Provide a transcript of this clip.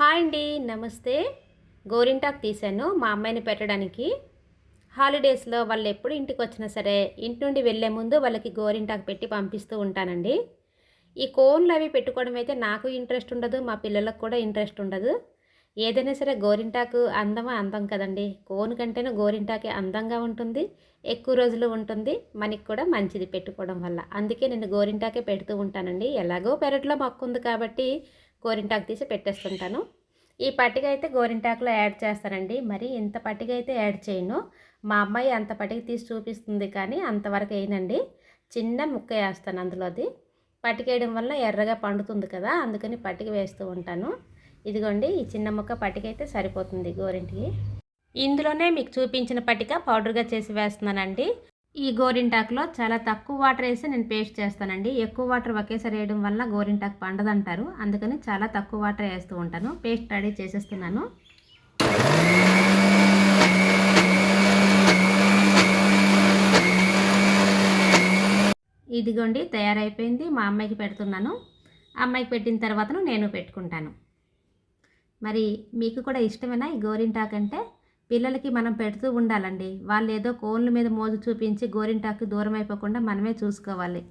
Hi అండి, నమస్తే. గోరింటాకు తీశాను మా అమ్మాయిని పెట్టడానికి. హాలిడేస్లో వాళ్ళు ఎప్పుడు ఇంటికి వచ్చినా సరే ఇంటి నుండి వెళ్ళే ముందు వాళ్ళకి గోరింటాకు పెట్టి పంపిస్తూ ఉంటానండి. ఈ కోన్లు అవి పెట్టుకోవడం అయితే నాకు ఇంట్రెస్ట్ ఉండదు, మా పిల్లలకు కూడా ఇంట్రెస్ట్ ఉండదు. ఏదైనా సరే గోరింటాకు అందమా అందం కదండి. కోన్ కంటేనే గోరింటాకే అందంగా ఉంటుంది, ఎక్కువ రోజులు ఉంటుంది, మనకి కూడా మంచిది పెట్టుకోవడం వల్ల. అందుకే నేను గోరింటాకే పెడుతూ ఉంటానండి. ఎలాగో పెరట్లో మొక్క ఉంది కాబట్టి గోరింటాకు తీసి పెట్టేస్తుంటాను. ఈ పట్టిక అయితే గోరింటాకులో యాడ్ చేస్తానండి. మరి ఇంత పట్టిక అయితే యాడ్ చేయను. మా అమ్మాయి అంత పట్టిక తీసి చూపిస్తుంది కానీ అంతవరకు వేయనండి. చిన్న ముక్క వేస్తాను అందులోది. పట్టిక వేయడం వల్ల ఎర్రగా పండుతుంది కదా, అందుకని పట్టిక వేస్తూ ఉంటాను. ఇదిగోండి, ఈ చిన్న ముక్క పట్టిక అయితే సరిపోతుంది గోరింటికి. ఇందులోనే మీకు చూపించిన పట్టిక పౌడర్గా చేసి వేస్తున్నానండి. ఈ గోరింటాకులో చాలా తక్కువ వాటర్ వేసి నేను పేస్ట్ చేస్తానండి. ఎక్కువ వాటర్ ఒకేసారి వేయడం వల్ల గోరింటాకు పండదంటారు, అందుకని చాలా తక్కువ వాటర్ వేస్తూ ఉంటాను. పేస్ట్ రెడీ చేసేస్తున్నాను. ఇదిగోండి, తయారైపోయింది. మా అమ్మాయికి పెడుతున్నాను. అమ్మాయికి పెట్టిన తర్వాతను నేను పెట్టుకుంటాను. మరి మీకు కూడా ఇష్టమేనా ఈ గోరింటాకు అంటే? పిల్లలకి మనం పెడుతూ ఉండాలండి. వాళ్ళు ఏదో కోన్ల మీద మోజు చూపించి గోరింటాకు దూరం అయిపోకుండా మనమే చూసుకోవాలి.